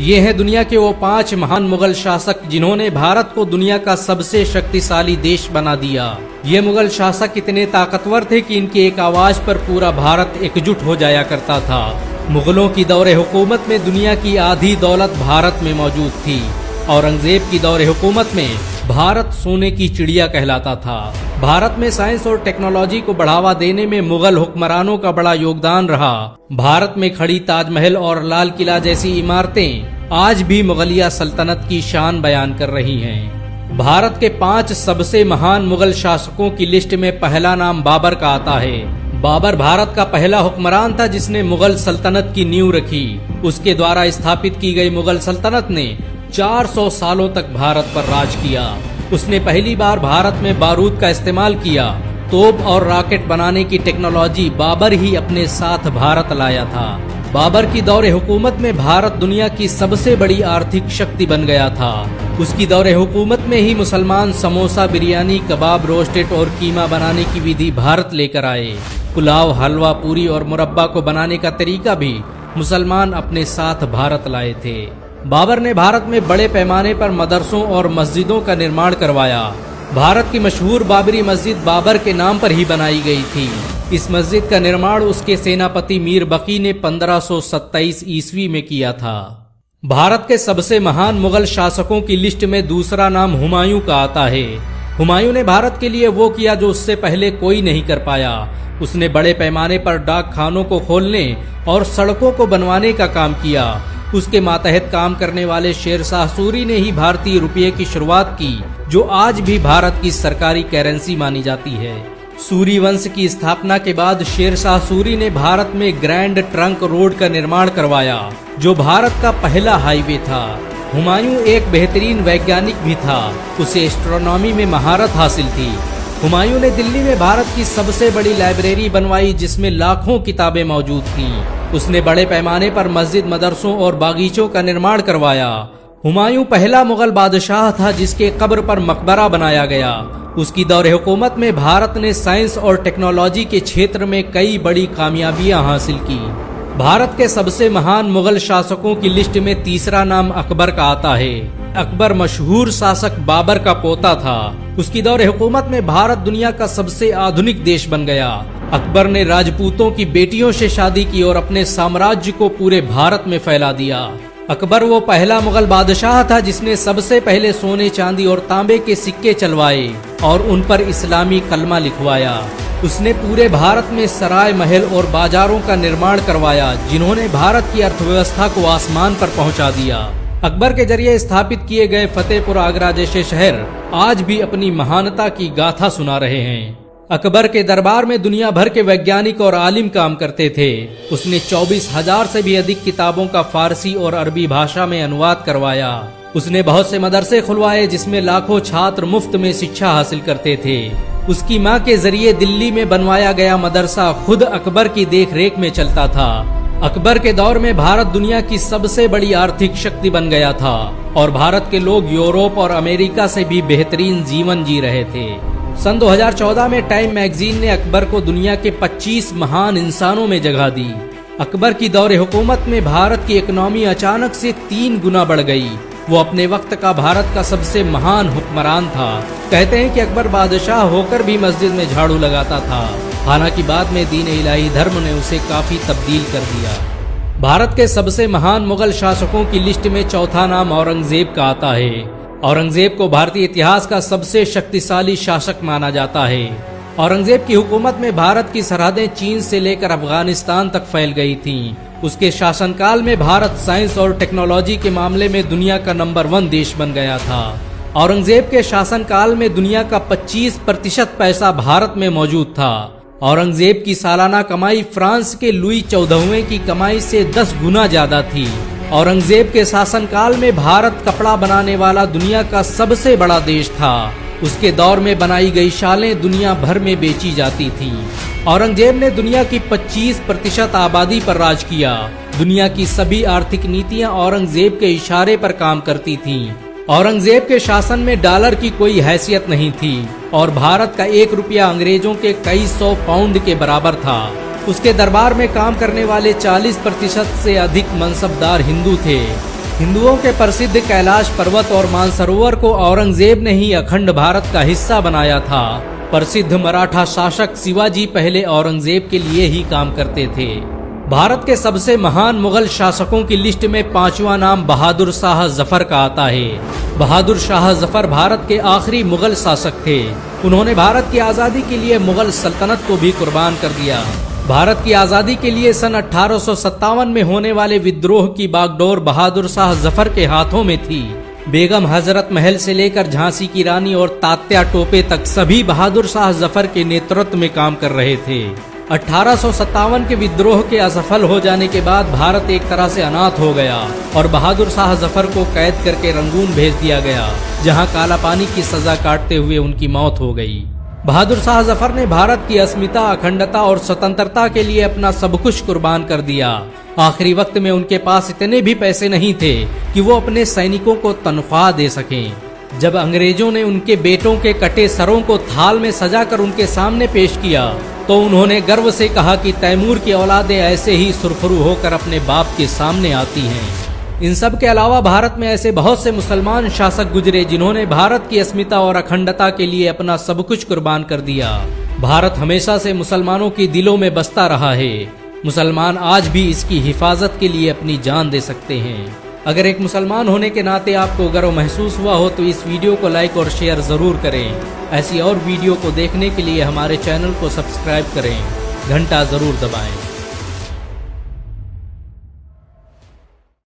ये हैं दुनिया के वो 5 महान मुगल शासक जिन्होंने भारत को दुनिया का सबसे शक्तिशाली देश बना दिया। ये मुगल शासक इतने ताकतवर थे कि इनकी एक आवाज पर पूरा भारत एकजुट हो जाया करता था। मुगलों की दौरे हुकूमत में दुनिया की आधी दौलत भारत में मौजूद थी। औरंगजेब की दौरे हुकूमत में भारत सोने की चिड़िया कहलाता था। भारत में साइंस और टेक्नोलॉजी को बढ़ावा देने में मुगल हुक्मरानों का बड़ा योगदान रहा। भारत में खड़ी ताजमहल और लाल किला जैसी इमारतें आज भी मुगलिया सल्तनत की शान बयान कर रही हैं। भारत के 5 सबसे महान मुगल शासकों की लिस्ट में पहला नाम बाबर का आता है। बाबर भारत का पहला हुक्मरान था जिसने मुगल सल्तनत की नींव रखी। उसके द्वारा स्थापित की गई मुगल सल्तनत ने 400 सालों तक भारत पर राज किया। उसने पहली बार भारत में बारूद का इस्तेमाल किया। तोप और रॉकेट बनाने की टेक्नोलॉजी बाबर ही अपने साथ भारत लाया था। बाबर की दौरे हुकूमत में भारत दुनिया की सबसे बड़ी आर्थिक शक्ति बन गया था। उसकी दौरे हुकूमत में ही मुसलमान समोसा, बिरयानी, कबाब, रोस्टेड और कीमा बनाने की विधि भारत लेकर आए। पुलाव, हलवा, पूरी और मुरब्बा को बनाने का तरीका भी मुसलमान अपने साथ भारत लाए थे। बाबर ने भारत में बड़े पैमाने पर मदरसों और मस्जिदों का निर्माण करवाया। भारत की मशहूर बाबरी मस्जिद बाबर के नाम पर ही बनाई गई थी। इस मस्जिद का निर्माण उसके सेनापति मीर बकी ने 1527 ईस्वी में किया था। भारत के सबसे महान मुगल शासकों की लिस्ट में दूसरा नाम हुमायूं का आता है। हुमायूं ने भारत के लिए वो किया जो उससे पहले कोई नहीं कर पाया। उसने बड़े पैमाने पर डाक खानों को खोलने और सड़कों को बनवाने का काम किया। उसके मातहत काम करने वाले शेरशाह सूरी ने ही भारतीय रुपये की शुरुआत की, जो आज भी भारत की सरकारी करेंसी मानी जाती है। सूरी वंश की स्थापना के बाद शेरशाह सूरी ने भारत में ग्रैंड ट्रंक रोड का निर्माण करवाया, जो भारत का पहला हाईवे था। हुमायूं एक बेहतरीन वैज्ञानिक भी था। उसे एस्ट्रोनॉमी में महारत हासिल थी। हुमायूं ने दिल्ली में भारत की सबसे बड़ी लाइब्रेरी बनवाई, जिसमें लाखों किताबें मौजूद थीं। उसने बड़े पैमाने पर मस्जिद, मदरसों और बागीचों का निर्माण करवाया। हुमायूं पहला मुगल बादशाह था जिसके कब्र पर मकबरा बनाया गया। उसकी दौरे हुकूमत में भारत ने साइंस और टेक्नोलॉजी के क्षेत्र में कई बड़ी कामयाबियां हासिल की। भारत के सबसे महान मुगल शासकों की लिस्ट में तीसरा नाम अकबर का आता है। अकबर मशहूर शासक बाबर का पोता था। उसकी दौरे हुकूमत में भारत दुनिया का सबसे आधुनिक देश बन गया। अकबर ने राजपूतों की बेटियों से शादी की और अपने साम्राज्य को पूरे भारत में फैला दिया। अकबर वो पहला मुगल बादशाह था जिसने सबसे पहले सोने, चांदी और तांबे के सिक्के चलवाए और उन पर इस्लामी कलमा लिखवाया। उसने पूरे भारत में सराय, महल और बाजारों का निर्माण करवाया, जिन्होंने भारत की अर्थव्यवस्था को आसमान पर पहुंचा दिया। अकबर के जरिए स्थापित किए गए फतेहपुर, आगरा जैसे शहर आज भी अपनी महानता की गाथा सुना रहे हैं। अकबर के दरबार में दुनिया भर के वैज्ञानिक और आलिम काम करते थे। उसने 24,000 से भी अधिक किताबों का फारसी और अरबी भाषा में अनुवाद करवाया। उसने बहुत से मदरसे खुलवाए जिसमें लाखों छात्र मुफ्त में शिक्षा हासिल करते थे। उसकी मां के जरिए दिल्ली में बनवाया गया मदरसा खुद अकबर की देखरेख में चलता था। अकबर के दौर में भारत दुनिया की सबसे बड़ी आर्थिक शक्ति बन गया था और भारत के लोग यूरोप और अमेरिका से भी बेहतरीन जीवन जी रहे थे। सन 2014 में टाइम मैगजीन ने अकबर को दुनिया के 25 महान इंसानों में जगह दी। अकबर की दौरे हुकूमत में भारत की इकोनॉमी अचानक से 3 गुना बढ़ गई। वो अपने वक्त का भारत का सबसे महान हुक्मरान था। कहते हैं कि अकबर बादशाह होकर भी मस्जिद में झाड़ू लगाता था। हालांकि बाद में दीन इलाही धर्म ने उसे काफी तब्दील कर दिया। भारत के सबसे महान मुगल शासकों की लिस्ट में चौथा नाम औरंगजेब का आता है। औरंगजेब को भारतीय इतिहास का सबसे शक्तिशाली शासक माना जाता है। औरंगजेब की हुकूमत में भारत की सरहदें चीन से लेकर अफगानिस्तान तक फैल गई थीं। उसके शासनकाल में भारत साइंस और टेक्नोलॉजी के मामले में दुनिया का नंबर 1 देश बन गया था। औरंगजेब के शासनकाल में दुनिया का 25% पैसा भारत में मौजूद था। औरंगजेब की सालाना कमाई फ्रांस के लुई 14वें की कमाई से 10 गुना ज्यादा थी। औरंगजेब के शासनकाल में भारत कपड़ा बनाने वाला दुनिया का सबसे बड़ा देश था। उसके दौर में बनाई गई शालें दुनिया भर में बेची जाती थीं। औरंगजेब ने दुनिया की 25% आबादी पर राज किया। दुनिया की सभी आर्थिक नीतियां औरंगजेब के इशारे पर काम करती थीं। औरंगजेब के शासन में डॉलर की कोई हैसियत नहीं थी और भारत का 1 रुपया अंग्रेजों के कई 100 पाउंड के बराबर था। उसके दरबार में काम करने वाले 40% से अधिक मनसबदार हिंदू थे। हिंदुओं के प्रसिद्ध कैलाश पर्वत और मानसरोवर को औरंगजेब ने ही अखंड भारत का हिस्सा बनाया था। प्रसिद्ध मराठा शासक शिवाजी पहले औरंगजेब के लिए ही काम करते थे। भारत के सबसे महान मुगल शासकों की लिस्ट में 5वां नाम बहादुर शाह जफर का आता है। बहादुर शाह जफर भारत के आखिरी मुगल शासक थे। उन्होंने भारत की आजादी के लिए मुगल सल्तनत को भी कुर्बान कर दिया। भारत की आजादी के लिए सन 1857 में होने वाले विद्रोह की बागडोर बहादुर शाह जफर के हाथों में थी। बेगम हजरत महल से लेकर झांसी की रानी और तात्या टोपे तक सभी बहादुर शाह जफर के नेतृत्व में काम कर रहे थे। 1857 के विद्रोह के असफल हो जाने के बाद भारत एक तरह से अनाथ हो गया और बहादुर शाह जफर को कैद करके रंगून भेज दिया गया, जहां काला पानी की सजा काटते हुए उनकी मौत हो गई। बहादुर शाह जफर ने भारत की अस्मिता, अखंडता और स्वतंत्रता के लिए अपना सब कुछ कुर्बान कर दिया। आखिरी वक्त में उनके पास इतने भी पैसे नहीं थे कि वो अपने सैनिकों को तनख्वाह दे सकें। जब अंग्रेजों ने उनके बेटों के कटे सरों को थाल में सजाकर उनके सामने पेश किया तो उन्होंने गर्व से कहा कि तैमूर की औलादें ऐसे ही सुरखरू होकर अपने बाप के सामने आती हैं। इन सब के अलावा भारत में ऐसे बहुत से मुसलमान शासक गुजरे जिन्होंने भारत की अस्मिता और अखंडता के लिए अपना सब कुछ कुर्बान कर दिया। भारत हमेशा से मुसलमानों के दिलों में बसता रहा है। मुसलमान आज भी इसकी हिफाजत के लिए अपनी जान दे सकते हैं। अगर एक मुसलमान होने के नाते आपको गर्व महसूस हुआ हो तो इस वीडियो को लाइक और शेयर जरूर करें। ऐसी और वीडियो को देखने के लिए हमारे चैनल को सब्सक्राइब करें, घंटा जरूर दबाएं।